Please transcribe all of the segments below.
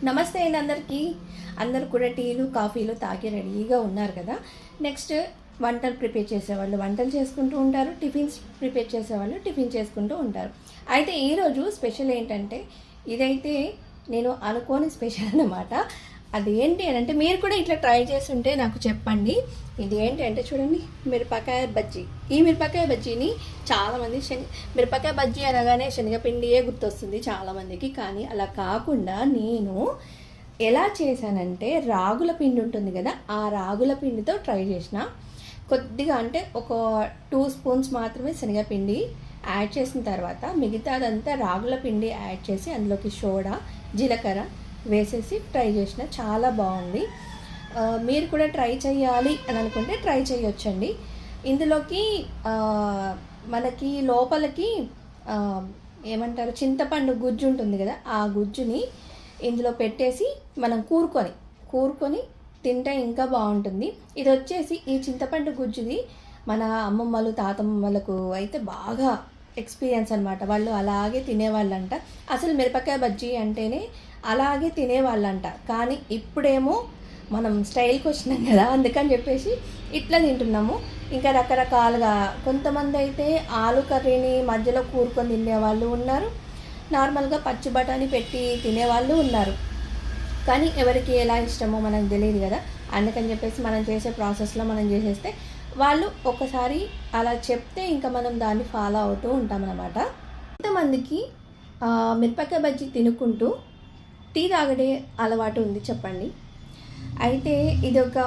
నమస్తే అండి అందరికీ. అందరు కూడా టీలు కాఫీలు తాగి రెడీగా ఉన్నారు కదా. నెక్స్ట్ వంటలు ప్రిపేర్ చేసేవాళ్ళు వంటలు చేసుకుంటూ ఉంటారు, టిఫిన్స్ ప్రిపేర్ చేసేవాళ్ళు టిఫిన్ చేసుకుంటూ ఉంటారు. అయితే ఈరోజు స్పెషల్ ఏంటంటే ఇదైతే నేను అనుకోని స్పెషల్ అన్నమాట. అది ఏంటి అని అంటే మీరు కూడా ఇట్లా ట్రై చేస్తుంటే నాకు చెప్పండి. ఇది ఏంటి అంటే చూడండి, మిరపకాయ బజ్జీ. ఈ మిరపకాయ బజ్జీని చాలామంది మిరపకాయ బజ్జీ అనగానే శనగపిండియే గుర్తొస్తుంది చాలామందికి. కానీ అలా కాకుండా నేను ఎలా చేశానంటే రాగుల పిండి ఉంటుంది కదా, ఆ రాగుల పిండితో ట్రై చేసిన. కొద్దిగా అంటే ఒక 2 స్పూన్స్ మాత్రమే శనగపిండి యాడ్ చేసిన తర్వాత మిగతాదంతా రాగుల పిండి యాడ్ చేసి అందులోకి సోడా, జీలకర్ర వేసేసి ట్రై చేసిన. చాలా బాగుంది. మీరు కూడా ట్రై చేయాలి అని అనుకుంటే ట్రై చేయొచ్చండి. ఇందులోకి మనకి లోపలికి ఏమంటారు, చింతపండు గుజ్జు ఉంటుంది కదా, ఆ గుజ్జుని ఇందులో పెట్టేసి మనం కూరుకొని తింటే ఇంకా బాగుంటుంది. ఇది వచ్చేసి ఈ చింతపండు గుజ్జుది మన అమ్మమ్మలు తాతమ్మలకు అయితే బాగా ఎక్స్పీరియన్స్ అనమాట. వాళ్ళు అలాగే తినేవాళ్ళంట. అసలు మిరపకాయ బజ్జీ అంటేనే అలాగే తినేవాళ్ళంట. కానీ ఇప్పుడేమో మనం స్టైల్కి వచ్చినాం కదా, అందుకని చెప్పేసి ఇట్లా తింటున్నాము. ఇంకా రకరకాలుగా కొంతమంది అయితే ఆలు కర్రీని మధ్యలో కూరుకొని తినేవాళ్ళు ఉన్నారు, నార్మల్గా పచ్చి బఠానీ పెట్టి తినేవాళ్ళు ఉన్నారు. కానీ ఎవరికి ఎలా ఇష్టమో మనకు తెలియదు కదా, అందుకని చెప్పేసి మనం చేసే ప్రాసెస్లో మనం చేసేస్తే వాళ్ళు ఒకసారి అలా చెప్తే ఇంకా మనం దాన్ని ఫాలో అవుతూ ఉంటామన్నమాట. కొంతమందికి మిరపకాయ బజ్జీ తినుకుంటూ టీ తాగడే అలవాటు ఉంది చెప్పండి. అయితే ఇది ఒక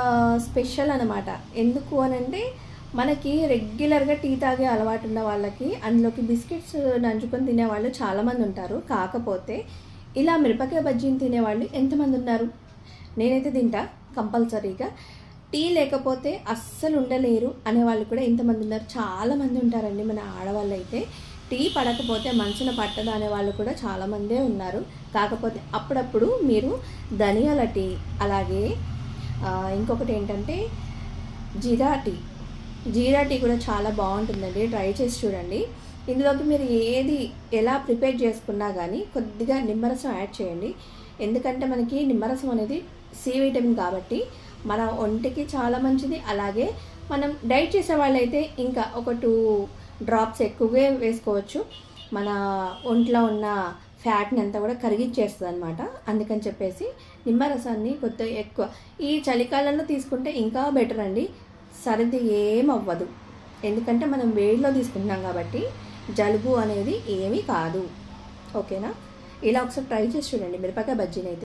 స్పెషల్ అనమాట. ఎందుకు అనంటే మనకి రెగ్యులర్గా టీ తాగే అలవాటు ఉన్న వాళ్ళకి అందులోకి బిస్కెట్స్ నంచుకొని తినేవాళ్ళు చాలామంది ఉంటారు. కాకపోతే ఇలా మిరపకాయ బజ్జీని తినేవాళ్ళు ఎంతమంది ఉన్నారు? నేనైతే తింటా కంపల్సరీగా. టీ లేకపోతే అస్సలు ఉండలేరు అనేవాళ్ళు కూడా ఎంతమంది ఉన్నారు? చాలామంది ఉంటారండి. మన ఆడవాళ్ళు అయితే టీ పడకపోతే మనసున పట్టదు అనేవాళ్ళు కూడా చాలామందే ఉన్నారు. కాకపోతే అప్పుడప్పుడు మీరు ధనియాల టీ, అలాగే ఇంకొకటి ఏంటంటే జీరా టీ కూడా చాలా బాగుంటుందండి. ట్రై చేసి చూడండి. ఇందులోకి మీరు ఏది ఎలా ప్రిపేర్ చేసుకున్నా కానీ కొద్దిగా నిమ్మరసం యాడ్ చేయండి. ఎందుకంటే మనకి నిమ్మరసం అనేది సి విటమిన్ కాబట్టి మన ఒంటికి చాలా మంచిది. అలాగే మనం డైట్ చేసే వాళ్ళైతే ఇంకా ఒక 2 డ్రాప్స్ ఎక్కువగా వేసుకోవచ్చు. మన ఒంట్లో ఉన్న ఫ్యాట్ని అంతా కూడా కరిగిచ్చేస్తుంది అనమాట. అందుకని చెప్పేసి నిమ్మరసాన్ని కొద్దిగా ఎక్కువ ఈ చలికాలంలో తీసుకుంటే ఇంకా బెటర్ అండి. సర్ది ఏం అవ్వదు, ఎందుకంటే మనం వేడిలో తీసుకుంటున్నాం కాబట్టి జలుబు అనేది ఏమీ కాదు. ఓకేనా? ఇలా ఒకసారి ట్రై చేసి చూడండి మిరపకాయ బజ్జీని అయితే.